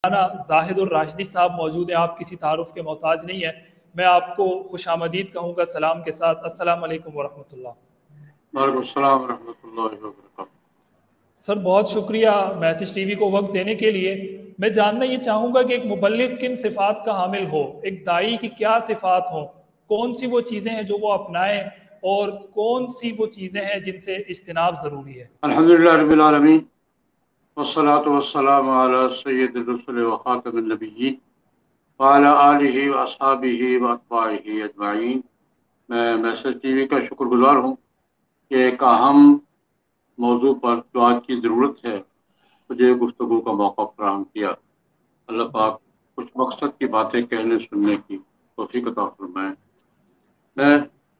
مولانا زاہد الراشدی صاحب موجود ہیں، آپ کسی تعارف کے محتاج نہیں ہیں، میں آپ کو خوش آمدید کہوں گا سلام کے ساتھ۔ السلام علیکم ورحمۃ اللہ۔ وعلیکم السلام ورحمۃ اللہ وبرکاتہ۔ سر بہت شکریہ میسج ٹی وی کو وقت دینے کے لیے۔ میں جاننا یہ چاہوں گا کہ ایک مبلغ کن صفات کا حامل ہو، ایک داعی کی کیا صفات ہوں، کون سی وہ چیزیں ہیں جو وہ اپنائیں اور کون سی وہ چیزیں ہیں جن سے اجتناب ضروری ہے؟ الحمدللہ رب العالمین والصلاة والسلام علی سید الرسل وخاتم النبیین وعلی آلہ واصحابہ واتباعہ اجمعین۔ میں میسج ٹی وی کا شکر گزار ہوں کہ ایک اہم موضوع پر جو آج کی ضرورت ہے مجھے گفتگو کا موقع فراہم کیا۔ اللہ پاک کچھ مقصد کی باتیں کہنے سننے کی توفیق عطا فرمائے۔ میں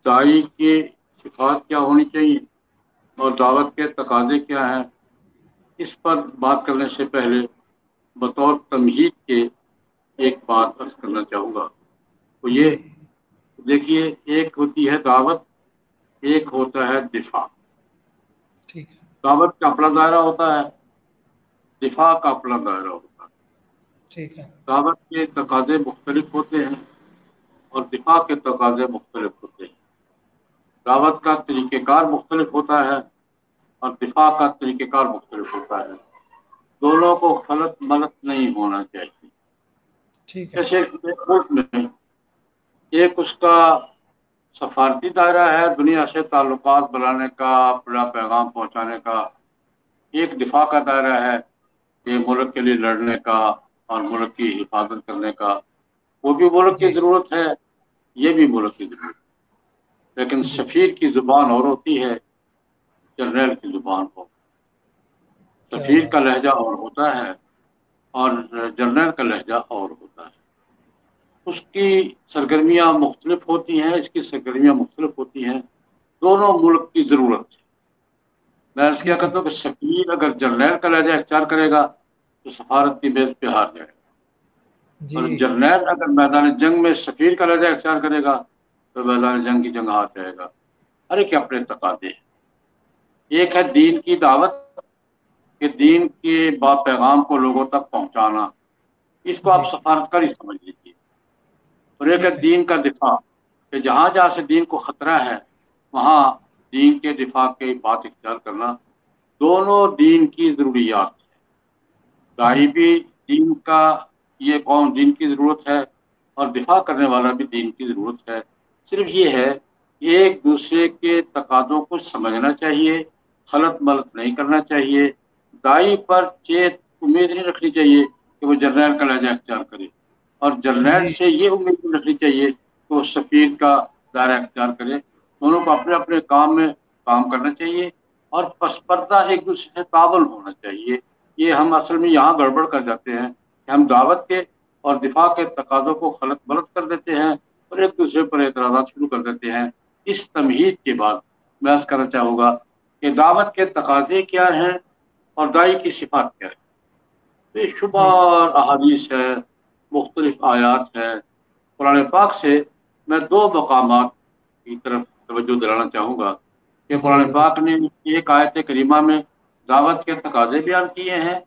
داعی کی صفات کیا ہونی چاہیے اور دعوت کے تقاضے کیا ہیں، اس پر بات کرنے سے پہلے بطور تمہید کے ایک بات عرض کرنا چاہوں گا۔ تو یہ دیکھیے، ایک ہوتی ہے دعوت، ایک ہوتا ہے دفاع۔ ٹھیک ہے۔ دعوت کا اپنا دائرہ ہوتا ہے، دفاع کا اپنا دائرہ ہوتا ہے۔ ٹھیک ہے۔ دعوت کے تقاضے مختلف ہوتے ہیں اور دفاع کے تقاضے مختلف ہوتے ہیں۔ دعوت کا طریقہ کار مختلف ہوتا ہے اور دفاع کا طریقہ کار مختلف ہوتا ہے۔ دونوں کو خلط ملط نہیں ہونا چاہیے۔ ٹھیک ہے۔ جیسے ملک میں ایک اس کا سفارتی دائرہ ہے، دنیا سے تعلقات بنانے کا، اپنا پیغام پہنچانے کا۔ ایک دفاع کا دائرہ ہے کہ ملک کے لیے لڑنے کا اور ملک کی حفاظت کرنے کا۔ وہ بھی ملک کی ضرورت ہے، یہ بھی ملک کی ضرورت ہے، لیکن سفیر کی زبان اور ہوتی ہے، جنرل کی زبان ہو۔ سفیر کا لہجہ اور ہوتا ہے اور جنرل کا لہجہ اور ہوتا ہے۔ اس کی سرگرمیاں مختلف ہوتی ہیں، اس کی سرگرمیاں مختلف ہوتی ہیں، دونوں ملک کی ضرورت ہے۔ میں کیا کہتا ہوں کہ سفیر اگر جرنیل کا لہجہ اختیار کرے گا تو سفارت کی میز پہ ہار جائے گا، اور جرنیل اگر میدان جنگ میں سفیر کا لہجہ اختیار کرے گا تو میدان جنگ کی جنگ ہار جائے گا۔ ہر ایک اپنے تقاضے ہیں۔ ایک ہے دین کی دعوت کہ دین کے با پیغام کو لوگوں تک پہنچانا، اس کو آپ سفارت کاری سمجھ لیجیے۔ اور ایک ہے دین کا دفاع کہ جہاں جہاں سے دین کو خطرہ ہے وہاں دین کے دفاع کی بات اختیار کرنا۔ دونوں دین کی ضروریات ہیں۔ داعی بھی دین کا، یہ قوم دین کی ضرورت ہے، اور دفاع کرنے والا بھی دین کی ضرورت ہے۔ صرف یہ ہے ایک دوسرے کے تقاضوں کو سمجھنا چاہیے، خلط ملط نہیں کرنا چاہیے۔ داعی پر امید نہیں رکھنی چاہیے کہ وہ جرنیل کا لہجہ اختیار کرے، اور جرنیل سے یہ امید نہیں رکھنی چاہیے کہ وہ سفیر کا دائرہ اختیار کرے۔ دونوں کو اپنے اپنے کام میں کام کرنا چاہیے اور پس پردہ ایک دوسرے سے تعاون ہونا چاہیے۔ یہ ہم اصل میں یہاں گڑبڑ کر جاتے ہیں کہ ہم دعوت کے اور دفاع کے تقاضوں کو خلط ملط کر دیتے ہیں اور ایک دوسرے پر اعتراضات شروع کر دیتے ہیں۔ اس تمہید کے بعد میں عرض کرنا چاہوں گا کہ دعوت کے تقاضے کیا ہیں اور داعی کی صفات کیا ہے۔ یہ شمار احادیث ہے، مختلف آیات ہے۔ قرآن پاک سے میں دو مقامات کی طرف توجہ دلانا چاہوں گا کہ قرآن پاک نے ایک آیت کریمہ میں دعوت کے تقاضے بیان کیے ہیں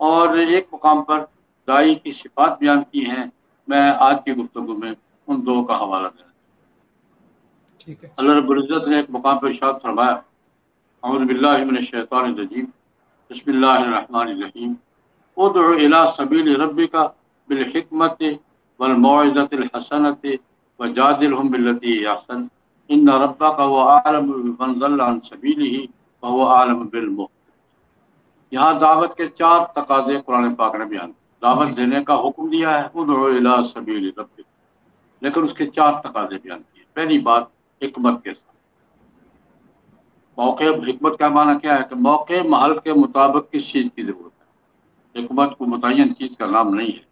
اور ایک مقام پر داعی کی صفات بیان کی ہیں۔ میں آج کی گفتگو میں ان دو کا حوالہ دینا ٹھیک ہے۔ اللہ رب العزت نے ایک مقام پر ارشاد فرمایا، اعوذ باللہ من الشیطان الرجیم، بسم اللہ الرحمن الرحیم، ادع الی سبیل ربک بالحکمت والموعظۃ الحسنۃ وجادلہم باللتی ہی احسن ان ربک هو اعلم بمن ضل عن سبیلہ وهو اعلم بالمہتدین۔ یہاں دعوت کے چار تقاضے قرآن پاک نے بیان کیے۔ دعوت دینے کا حکم دیا ہے، ادع الی سبیل ربک، لیکن اس کے چار تقاضے بیان کیے۔ پہلی بات حکمت کے ساتھ۔ موقع حکمت کا معنی کیا ہے کہ موقع محل کے مطابق کس چیز کی ضرورت ہے۔ حکمت کو متعین چیز کا نام نہیں ہے۔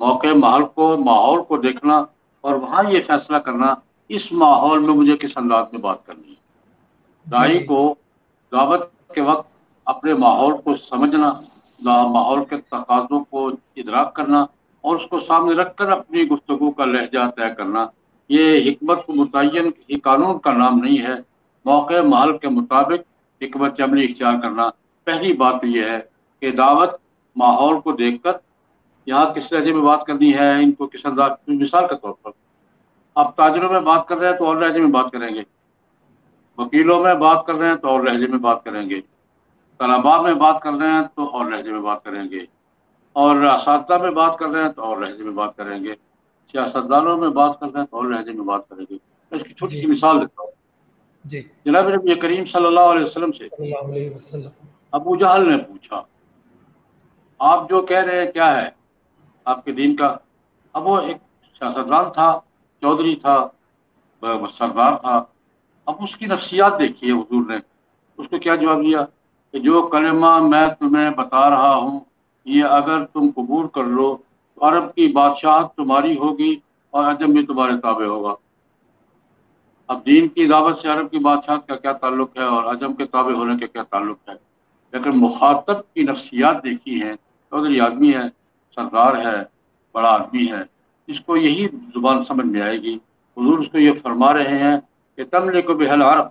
موقع محل کو، ماحول کو دیکھنا اور وہاں یہ فیصلہ کرنا اس ماحول میں مجھے کس انداز میں بات کرنی ہے۔ داعی کو دعوت کے وقت اپنے ماحول کو سمجھنا، ماحول کے تقاضوں کو ادراک کرنا اور اس کو سامنے رکھ کر اپنی گفتگو کا لہجہ طے کرنا، یہ حکمت کو متعین کسی قانون کا نام نہیں ہے۔ موقع محل کے مطابق حکمت عملی اختیار کرنا۔ پہلی بات تو یہ ہے کہ دعوت ماحول کو دیکھ کر یہاں کس لہجے میں بات کرنی ہے، ان کو کس انداز. مثال کے طور پر آپ تاجروں میں بات کر رہے ہیں تو اور لہجے میں بات کریں گے، وکیلوں میں بات کر رہے ہیں تو اور لہجے میں بات کریں گے، طلباء میں بات کر رہے ہیں تو اور لہجے میں بات کریں گے، اور اساتذہ میں بات کر رہے ہیں تو اور لہجے میں بات کریں گے، سیاستدانوں میں بات کر رہے ہیں تو اور لہجے میں بات کریں گے. میں اس کی چھوٹی جی سی مثال دیتا ہوں. جی جناب نبی کریم صلی اللہ علیہ وسلم سے صلی اللہ علیہ وسلم. ابو جہل نے پوچھا آپ جو کہہ رہے ہیں کیا ہے آپ کے دین کا. اب وہ ایک سیاستدان تھا، چودھری تھا، سردار تھا. اب اس کی نفسیات دیکھیے حضور نے اس کو کیا جواب دیا کہ جو کلمہ میں تمہیں بتا رہا ہوں یہ اگر تم قبول کر لو تو عرب کی بادشاہت تمہاری ہوگی اور عجم بھی تمہارے تابع ہوگا. اب دین کی دعوت سے عرب کی بادشاہت کا کیا تعلق ہے اور عجم کے تابع ہونے کا کیا تعلق ہے؟ لیکن مخاطب کی نفسیات دیکھی ہے، چودھری آدمی ہے، سردار ہے، بڑا آدمی ہے، اس کو یہی زبان سمجھ میں آئے گی. حضور اس کو یہ فرما رہے ہیں کہ تم لے کو بہل عرب،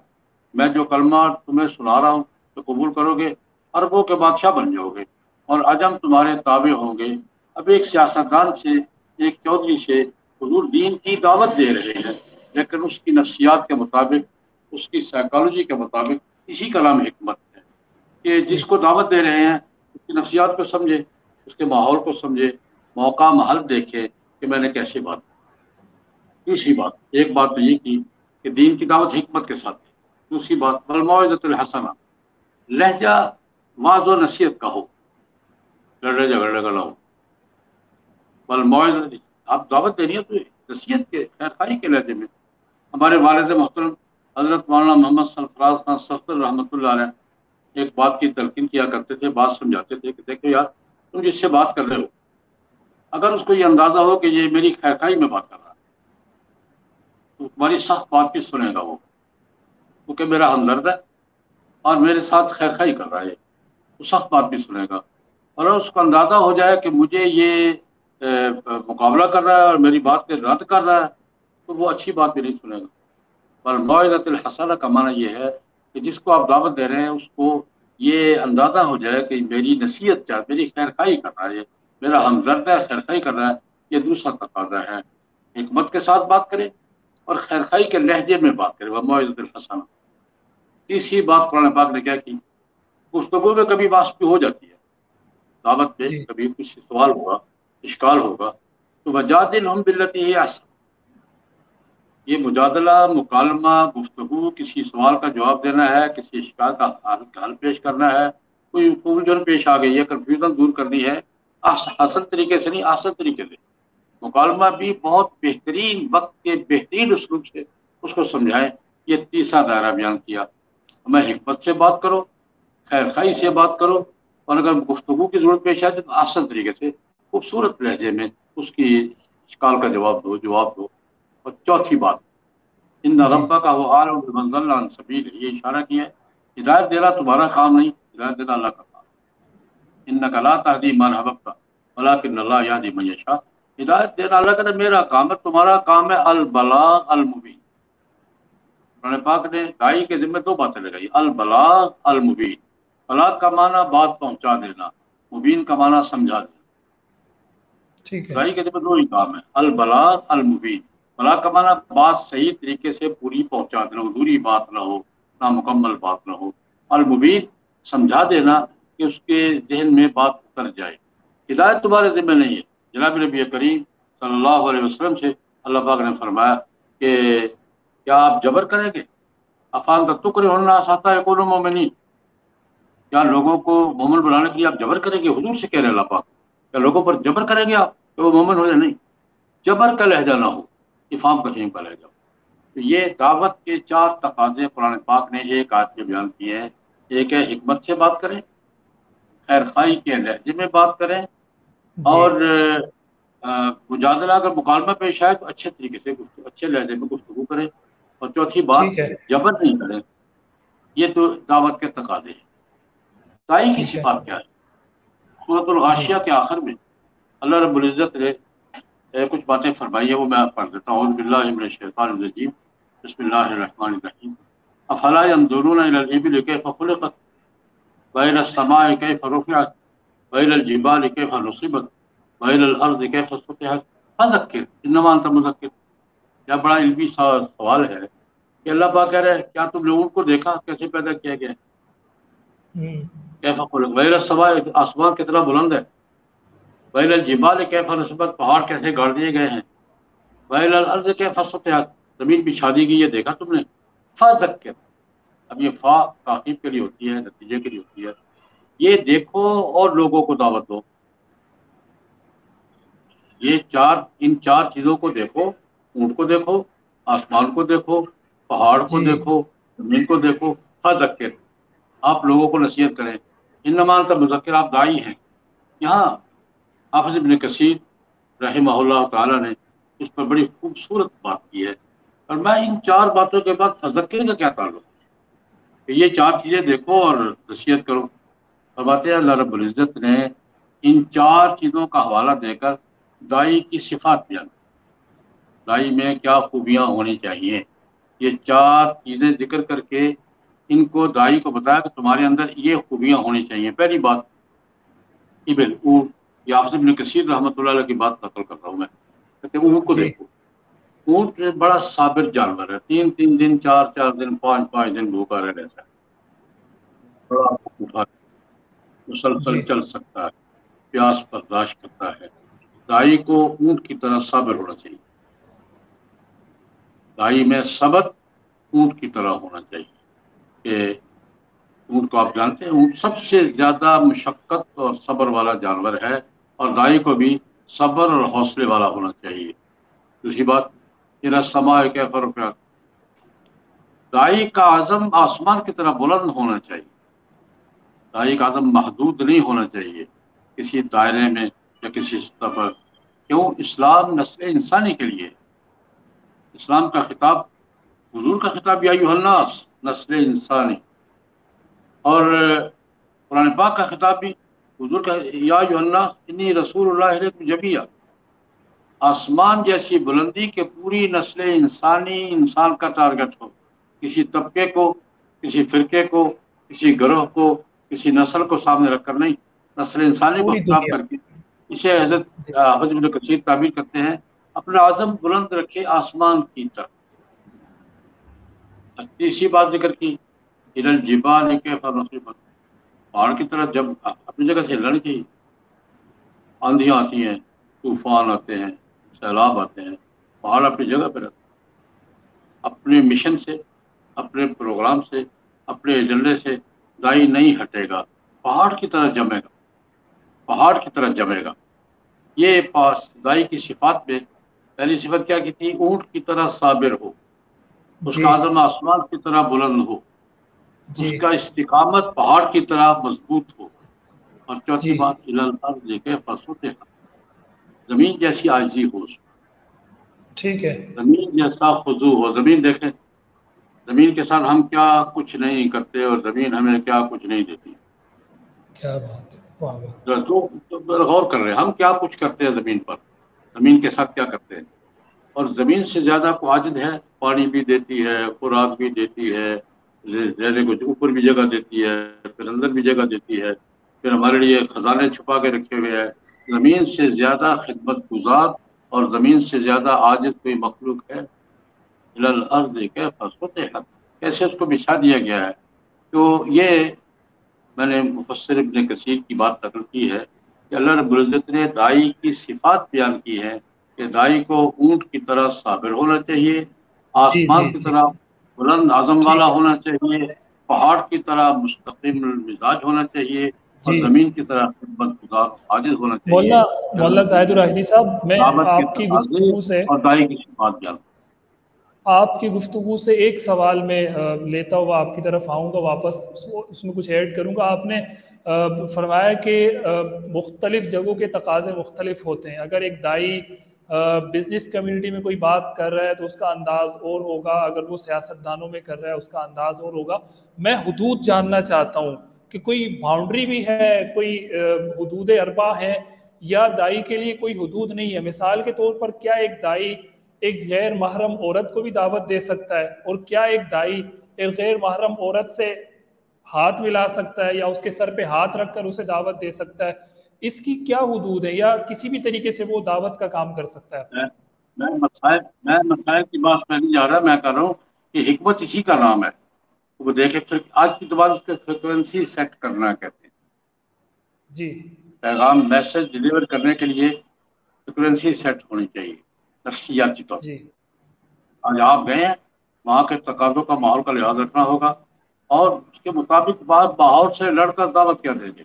میں جو کلمہ تمہیں سنا رہا ہوں تو قبول کرو گے عربوں کے بادشاہ بن جاؤ گے اور عجم تمہارے تابع ہوں گے. اب ایک سیاستدان سے، ایک چودھری سے حضور دین کی دعوت دے رہے ہیں، لیکن اس کی نفسیات کے مطابق، اس کی سائیکالوجی کے مطابق اسی کا نام حکمت ہے کہ جی جس کو دعوت دے رہے ہیں اس کی نفسیات کو سمجھے، اس کے ماحول کو سمجھے، موقع محل دیکھے کہ میں نے کیسے بات کی. دوسری بات، ایک بات تو یہ کی کہ دین کی دعوت حکمت کے ساتھ ہے. دوسری بات بالموعظۃ الحسنہ، لہجہ واض و نصیحت کا ہو، لڑنے جھگڑنے کا نہ ہو. بالموعظۃ، آپ دعوت دے رہی ہیں تو نصیحت کے، خیرخواہی کے لہجے میں. ہمارے والد محترم حضرت مولانا محمد سرفراز خان صفدر رحمۃ اللہ علیہ ایک بات کی تلقین کیا کرتے تھے، بات سمجھاتے تھے کہ دیکھو یار تم جس سے بات کر رہے ہو اگر اس کو یہ اندازہ ہو کہ یہ میری خیرخواہی میں بات کر رہا ہے تو تمہاری سخت بات بھی سنے گا وہ، کیونکہ میرا ہمدرد ہے اور میرے ساتھ خیرخواہی کر رہا ہے، تو سخت بات بھی سنے گا. اور اس کو اندازہ ہو جائے کہ مجھے یہ مقابلہ کر رہا ہے اور میری بات کے رد کر رہا ہے تو وہ اچھی بات بھی نہیں سنے گا. پر موعظۃ الحسنہ کا معنی یہ ہے کہ جس کو آپ دعوت دے رہے ہیں اس کو یہ اندازہ ہو جائے کہ میری نصیحت چاہ، میری خیرخواہی کر رہا ہے، میرا ہمدرد ہے، خیرخواہی کر رہا ہے. یہ دوسرا تقاضا ہے، حکمت کے ساتھ بات کرے اور خیرخواہی کے لہجے میں بات کرے. وہ موعظۃ الحسنہ. تیسری بات قرآن پاک نے کیا کی، گفتگو میں کبھی بات بھی ہو جاتی ہے، دعوت پہ جی کبھی کچھ سوال ہوگا، اشکال ہوگا تو وجادلہم باللتی ہی احسن. یہ مجادلہ، مکالمہ، گفتگو، کسی سوال کا جواب دینا ہے، کسی اشکال کا حل پیش کرنا ہے، کوئی کنفیوژن پیش آ گئی ہے، کنفیوژن دور کرنی ہے، حسن طریقے سے نہیں، آسن طریقے سے. مکالمہ بھی بہت بہترین وقت کے بہترین اسلوب سے اس کو سمجھائیں. یہ تیسرا دائرہ بیان کیا. ہمیں حکمت سے بات کرو، خیرخواہی سے بات کرو، اور اگر گفتگو کی ضرورت پیش آئے تو آسن طریقے سے خوبصورت لہجے میں اس کی اشکال کا جواب دو. اور چوتھی بات، ان جی ربک کا وہ عالم بمن ضل عن سبیل، یہ اشارہ کیا ہے ہدایت دینا تمہارا کام نہیں، ہدایت دینا اللہ کا کام. انک لا تہدی من احببت ولکن اللہ یہدی من یشاء. ہدایت دینا اللہ کا میرا کام ہے، تمہارا کام ہے البلاغ المبین. قرآن پاک نے دائی کے ذمہ دو باتیں لگائی، البلاغ المبین. بلاغ کا معنی بات پہنچا دینا، مبین کا معنی سمجھا دینا. ٹھیک ہے. دائی کے ذمہ دو ہی کام ہے، البلاغ المبین. بلاغ کا معنی بات صحیح طریقے سے پوری پہنچا دینا، ادھوری بات نہ ہو، نہ مکمل بات نہ ہو. المبین، سمجھا دینا کہ اس کے ذہن میں بات اتر جائے. ہدایت تمہارے ذمہ نہیں ہے. جناب نبی کریم صلی اللہ علیہ وسلم سے اللہ پاک نے فرمایا کہ کیا آپ جبر کریں گے؟ افان تک تو کرے ہونا ساتا ہے کون مومنین، کیا لوگوں کو مومن بنانے کے لیے آپ جبر کریں گے؟ حضور سے کہہ رہے اللہ پاک، کیا لوگوں پر جبر کریں گے آپ کہ وہ مومن ہو جائے؟ نہیں، جبر کا لہجہ نہ ہو، افہام تفہیم کا لہجہ ہو. تو یہ دعوت کے چار تقاضے قرآن پاک نے ایک آیت میں بیان کیے ہیں. ایک ہے حکمت سے بات کریں، خیرخواہی کے لہجے میں بات کریں، جی اور مجادلہ اگر مکالمہ پیش آئے تو اچھے طریقے سے اچھے لہجے میں گفتگو کریں. اور چوتھی بات، ٹھیک ہے. جبر نہیں کریں. یہ تو دعوت کے تقاضے ہیں. دائی کی ٹھیک ہے. صفات کیا ہے؟ سورۃ جی الغاشیہ کے آخر میں اللہ رب العزت نے کچھ باتیں فرمائی ہیں، وہ میں پڑھ دیتا ہوں. اعوذ باللہ من الشیطان الرجیم، بسم اللہ الرحمن الرحیم. افلا ينظرون الى الابل كيف خلقت والى السماء كيف رفعت والى الجبال كيف نصبت وإلى الأرض كيف سطحت فذکر انما انت مذکر. کیا بڑا علمی سوال ہے کہ اللہ پاک کہہ رہے ہیں کیا تم نے اونٹ کو دیکھا کیسے پیدا کیا گیا ہے؟ کیف خلق وإلى السماء آسمان کتنا بلند ہے. وإلى الجبال كيف نصبت پہاڑ کیسے گاڑ دیے گئے ہیں. وإلى الأرض كيف سطحت زمین بچھا دی گئی ہے دیکھا تم نے. فذکر اب یہ فا تعقیب کے لیے ہوتی ہے نتیجے کے لیے ہوتی ہے. یہ دیکھو اور لوگوں کو دعوت دو. یہ ان چار چیزوں کو دیکھو. اونٹ کو دیکھو, آسمان کو دیکھو, پہاڑ کو جی دیکھو, زمین کو دیکھو. فذکر آپ لوگوں کو نصیحت کریں. انما انت مذکر آپ داعی ہیں. یہاں حافظ ابن کثیر رحمہ اللہ تعالی نے اس پر بڑی خوبصورت بات کی ہے. اور میں ان چار باتوں کے بعد فذکر کا کیا تعلق کہ یہ چار چیزیں دیکھو اور نصیحت کرو. فرماتے ہیں اللہ رب العزت نے ان چار چیزوں کا حوالہ دے کر داعی کی صفات بیان کی. داعی میں کیا خوبیاں ہونی چاہیے یہ چار چیزیں ذکر کر کے ان کو داعی کو بتایا کہ تمہارے اندر یہ خوبیاں ہونی چاہیے. پہلی بات ابل اونٹ, یہ حافظ ابن کثیر رحمۃ اللہ علیہ کی بات نقل کر رہا ہوں میں. کہتے ہیں اونٹ کو جی دیکھو. اونٹ بڑا صابر جانور ہے. 3 دن 4 دن 5 دن بھوکا رہ رہتا ہے. بڑا بھوکا مسلسل جی چل سکتا ہے, پیاس برداشت کرتا ہے. داعی کو اونٹ کی طرح صابر ہونا چاہیے. داعی میں صبر اونٹ کی طرح ہونا چاہیے کہ اونٹ کو آپ جانتے ہیں اونٹ سب سے زیادہ مشقت اور صبر والا جانور ہے, اور داعی کو بھی صبر اور حوصلے والا ہونا چاہیے. دوسری بات میرا سما کیف رفعت, داعی کا عزم آسمان کی طرح بلند ہونا چاہیے. داعی کا عزم محدود نہیں ہونا چاہیے کسی دائرے میں یا کسی سطح پر. کیوں؟ اسلام نسل انسانی کے لیے. اسلام کا خطاب حضور کا خطاب یا ایھا الناس نسل انسانی, اور قرآن پاک کا خطاب بھی حضور کا یا ایھا الناس انی رسول اللہ الیکم جمیعا. آسمان جیسی بلندی کہ پوری نسل انسانی انسان کا ٹارگٹ ہو. کسی طبقے کو, کسی فرقے کو, کسی گروہ کو, کسی نسل کو سامنے رکھ کر نہیں, نسل انسانی کو پوری خطاب دنیا. کر کے. اسے حضرت جی حافظ ابن کثیر تعبیر کرتے ہیں اپنا عزم بلند رکھے آسمان کی طرف. تیسری بات ذکر کی الی الجبال کیف نصبت, پہاڑ کی طرف جب اپنی جگہ سے ہلنا چاہیے. آندھیاں آتی ہیں, طوفان آتے ہیں, سیلاب آتے ہیں, پہاڑ اپنی جگہ پہ رہتے ہیں. اپنے مشن سے, اپنے پروگرام سے, اپنے ایجنڈے سے داعی نہیں ہٹے گا. پہاڑ کی طرح جمے گا, پہاڑ کی طرح جمے گا. یہ داعی کی صفات میں پہلی صفت کیا کی تھی؟ اونٹ کی طرح صابر ہو, اس جی کا عزم آسمان کی طرح بلند ہو, اس جی کا استقامت پہاڑ کی طرح مضبوط ہو. اور چوتھی جی بات الی الارض کیف سطحت, زمین جیسی عاجزی ہو, ٹھیک ہے. زمین جیسا خضوع ہو. زمین دیکھیں, زمین کے ساتھ ہم کیا کچھ نہیں کرتے اور زمین ہمیں کیا کچھ نہیں دیتی. کیا بات, واہ واہ. تو غور کر رہے ہیں ہم کیا کچھ کرتے ہیں زمین پر, زمین کے ساتھ کیا کرتے ہیں. اور زمین سے زیادہ کو عاجز ہے, پانی بھی دیتی ہے, خوراک بھی دیتی ہے, رہنے کو اوپر بھی جگہ دیتی ہے, پھر اندر بھی جگہ دیتی ہے, پھر ہمارے لیے خزانے چھپا کے رکھے ہوئے ہیں. زمین سے زیادہ خدمت گزار اور زمین سے زیادہ عاجز کوئی مخلوق ہے؟ الی الارض کیف سطحت, کیسے اس کو بچھا دیا گیا ہے. تو یہ میں نے مفسر ابن کثیر کی بات نقل کی ہے کہ اللہ رب العزت نے داعی کی صفات بیان کی ہے کہ داعی کو اونٹ کی طرح صابر ہونا چاہیے, جی آسمان جی کی جی طرح بلند عزم والا ٹھیک ہے. ہونا چاہیے, پہاڑ کی طرح مستقیم المزاج ہونا چاہیے, اور جی زمین کی طرح خدمت گزار عاجز ہونا چاہیے. مولانا مولانا زاہد الراشدی صاحب, میں دعوت کے آپ کی تقاضے گفتگو سے اور داعی کی صفات بیان. ایک سوال میں لیتا ہوا آپ کی طرف آؤں گا واپس, اس میں کچھ ایڈ کروں گا. آپ نے فرمایا کہ مختلف جگہوں کے تقاضے مختلف ہوتے ہیں. اگر ایک داعی بزنس کمیونٹی میں کوئی بات کر رہا ہے تو اس کا انداز اور ہوگا, اگر وہ سیاست دانوں میں کر رہا ہے اس کا انداز اور ہوگا. میں حدود جاننا چاہتا ہوں کہ کوئی باؤنڈری بھی ہے, کوئی حدود اربع ہے, یا داعی کے لیے کوئی حدود نہیں ہے؟ مثال کے طور پر کیا ایک داعی ایک غیر محرم عورت کو بھی دعوت دے سکتا ہے, اور کیا ایک داعی ایک غیر محرم عورت سے ہاتھ ملا سکتا ہے یا اس کے سر پہ ہاتھ رکھ کر اسے دعوت دے سکتا ہے؟ اس کی کیا حدود ہے، یا کسی بھی طریقے سے وہ دعوت کا کام کر سکتا ہے؟ میں مسائل کی بات میں نہیں جا رہا، میں کہہ رہا ہوں کہ حکمت اسی کا نام ہے. وہ دیکھے آج کی زبان اس کے فریکوینسی سیٹ کرنا کہتے ہیں. جی پیغام میسج ڈلیور کرنے کے لیے فریکوینسی سیٹ ہونی چاہیے نفسیاتی طور جی پر. آج آپ گئے ہیں، وہاں کے تقاضوں کا ماحول کا لحاظ رکھنا ہوگا، اور اس کے مطابق بعض ماحول سے لڑ کر دعوت کیا دیں گے.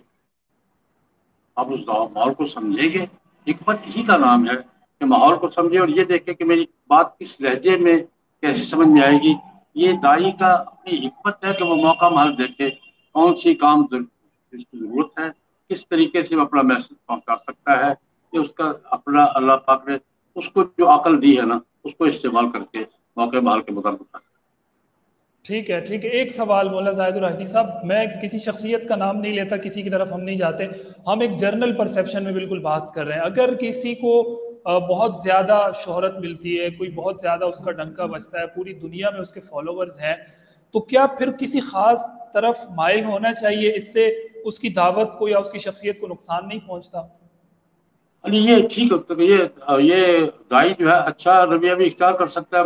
آپ اس ماحول کو سمجھیں گے. حکمت اسی کا نام ہے کہ ماحول کو سمجھے اور یہ دیکھے کہ میری بات کس لہجے میں کیسے سمجھ میں آئے گی. یہ دائی کا اپنی حکمت ہے کہ وہ موقع محل دیکھے کون سی کام اس کی ضرورت ہے، کس طریقے سے وہ اپنا میسج پہنچا سکتا ہے. کہ اس کا اپنا اللہ پاک نے اس کو جو عقل دی ہے نا، اس کو استعمال کر کے موقع محل کے مطابق. ٹھیک ہے ٹھیک ہے. ایک سوال مولا زاہد الراشدی صاحب، میں کسی شخصیت کا نام نہیں لیتا، کسی کی طرف ہم نہیں جاتے، ہم ایک جرنل پرسیپشن میں بالکل بات کر رہے ہیں. اگر کسی کو بہت زیادہ شہرت ملتی ہے، کوئی بہت زیادہ اس کا ڈنکا بجتا ہے، پوری دنیا میں اس کے فالوورز ہیں، تو کیا پھر کسی خاص طرف مائل ہونا چاہیے؟ اس سے اس کی دعوت کو یا اس کی شخصیت کو نقصان نہیں پہنچتا؟ یہ ٹھیک ہے کہ یہ دائی جو ہے اچھا رویہ بھی اختیار کر سکتا ہے،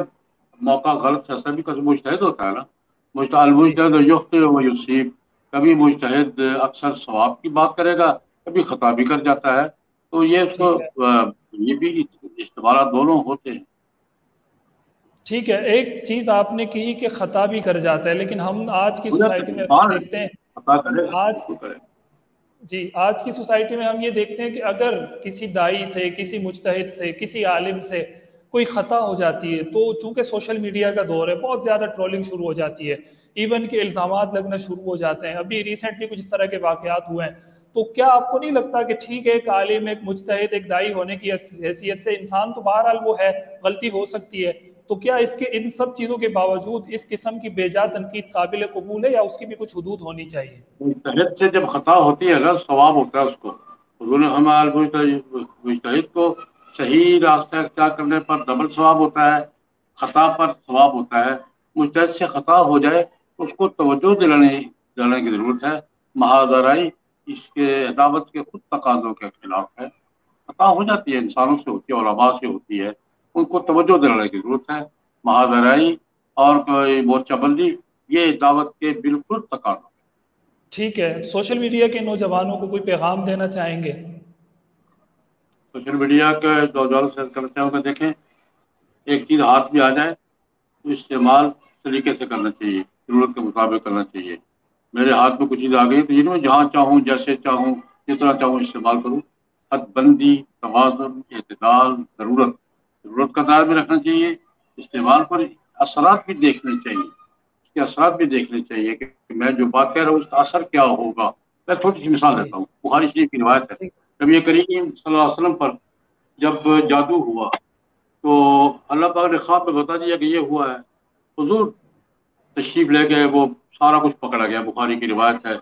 موقع غلط فیصلہ بھی کر. مجتہد ہوتا ہے نا، جی المجتہد یخطئ و یصیب. کبھی مجتہد اکثر ثواب کی بات کرے گا، کبھی خطا بھی کر جاتا ہے. تو یہ اس کو ٹھیک ہے یہ بھی استعمالات دونوں ہوتے ہیں. ٹھیک ہے. ایک چیز آپ نے کہی کہ خطا بھی کر جاتا ہے، لیکن ہم آج کی ہو جاتا سوسائٹی ہے، میں انسان دیکھتے ہیں، خطا کرے گا، آج بالکل کرے گا. جی آج کی سوسائٹی میں ہم یہ دیکھتے ہیں کہ اگر کسی دائی سے، کسی مجتہد سے، کسی عالم سے کوئی خطا ہو جاتی ہے، تو چونکہ سوشل میڈیا کا دور ہے، بہت زیادہ ٹرولنگ شروع ہو جاتی ہے، ایون کہ الزامات لگنا شروع ہو جاتے ہیں. ابھی ریسنٹلی کچھ اس طرح کے واقعات ہوئے ہیں. تو کیا آپ کو نہیں لگتا کہ ٹھیک ہے، ایک عالم، ایک مجتہد، ایک دائی ہونے کی حیثیت سے انسان تو بہرحال وہ ہے، غلطی ہو سکتی ہے، تو کیا اس کے ان سب چیزوں کے باوجود اس قسم کی بے جا تنقید قابل قبول ہے، یا اس کی بھی کچھ حدود ہونی چاہیے؟ مجتہد سے جب خطا ہوتی ہے نا، ثواب ہوتا ہے اس کو. حضور نے ہمارے مجتہد کو صحیح راستہ اختیار کرنے پر ڈبل ثواب ہوتا ہے، خطا پر ثواب ہوتا ہے. مجتہد سے خطا ہو جائے تو اس کو توجہ دلانے کی ضرورت ہے. مہادرائی اس کے دعوت کے خود تقاضوں کے خلاف ہے. خطا ہو جاتی ہے، انسانوں سے ہوتی ہے، علماء سے ہوتی ہے، ان کو توجہ دلانے کی ضرورت ہے. مہادرائی اور کوئی مورچہ بندی یہ دعوت کے بالکل تقاضا. ٹھیک ہے. سوشل میڈیا کے نوجوانوں کو کوئی پیغام دینا چاہیں گے؟ سوشل میڈیا کے دور سے کرتے ہوئے دیکھیں، ایک چیز ہاتھ میں آ جائے تو استعمال طریقے سے کرنا چاہیے، ضرورت کے مطابق کرنا چاہیے. میرے ہاتھ میں کچھ چیز آ گئی تو یہ میں جہاں چاہوں، جیسے چاہوں، جتنا چاہوں استعمال کروں. حد بندی، توازن، اعتدال، ضرورت کا دائر بھی رکھنا چاہیے. استعمال پر اثرات بھی دیکھنے چاہیے، اس کے اثرات بھی دیکھنے چاہیے کہ میں جو بات کہہ رہا ہوں اس کا اثر کیا ہوگا. میں چھوٹی سی مثال جی دیتا ہوں، بخاری شریف کی روایت ہے. ٹھیک. نبی کریم صلی اللہ علیہ وسلم پر جب جادو ہوا تو اللہ پاک نے خواب میں بتا دیا کہ یہ ہوا ہے. حضور تشریف لے گئے، وہ سارا کچھ پکڑا گیا. بخاری کی روایت ہے.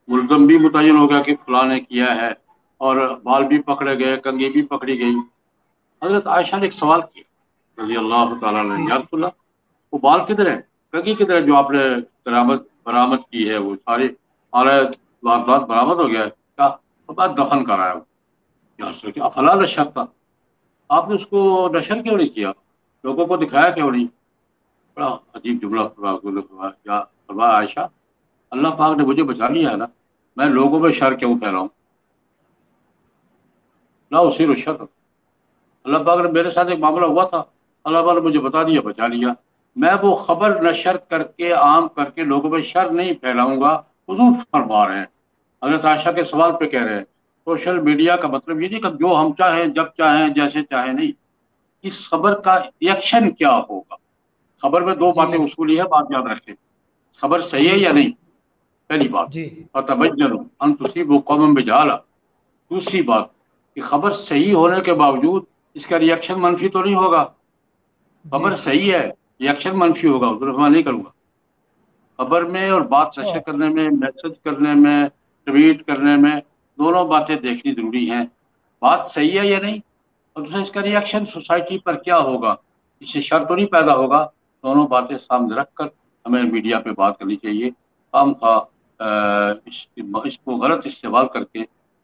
ملزم بھی متعین ہو گیا کہ فلاں نے کیا ہے، اور بال بھی پکڑے گئے، کنگھی بھی پکڑی گئی. حضرت عائشہ نے ایک سوال کیا رضی اللہ تعالیٰ عنہ، جی یا رسول اللہ، وہ بال کدھر ہے، کنگھی کدھر ہے جو آپ نے برآمد کی ہے، وہ سارے واردات برآمد ہو گیا ہے کیا؟ بعد دفن کرایا. یا رسول اللہ افلا نشرتا، آپ نے اس کو نشر کیوں نہیں کیا، لوگوں کو دکھایا کیوں نہیں؟ بڑا عجیب جملہ فرمایا عائشہ، اللہ پاک نے مجھے بچا لیا ہے نا، میں لوگوں میں شر کیوں پھیلاؤں؟ لا اسی الشر، اللہ پاک نے میرے ساتھ ایک معاملہ ہوا تھا، اللہ پاک نے مجھے بتا دیا، بچا لیا. میں وہ خبر نشر کر کے عام کر کے لوگوں میں شر نہیں پھیلاؤں گا. حضور فرما رہے ہیں، حضرت عائشہ کے سوال پہ کہہ رہے ہیں سوشل میڈیا کا مطلب یہ نہیں کہ جو ہم چاہیں، جب چاہیں، جیسے چاہیں، نہیں. اس خبر کا ریئیکشن کیا ہوگا. خبر میں دو جی باتیں اصولی ہے، بات یاد رکھیں. خبر صحیح ہے جی یا نہیں، پہلی بات. جی فتبینوا ان تصیبوا قوما بجہالہ. دوسری بات کہ خبر صحیح ہونے کے باوجود اس کا ریئیکشن منفی تو نہیں ہوگا. جی خبر صحیح ہے، ریئیکشن منفی ہوگا، میں نہیں کروں گا. خبر میں اور بات اچھا نشر کرنے میں، میسج کرنے میں، ٹویٹ کرنے میں، دونوں باتیں دیکھنی ضروری ہیں. بات صحیح ہے یا نہیں، اور دوسرا اس کا ریئیکشن سوسائٹی پر کیا ہوگا، اس سے شر تو نہیں پیدا ہوگا. دونوں باتیں سامنے رکھ کر ہمیں میڈیا پہ بات کرنی چاہیے. ہم اس کو غلط استعمال کر کے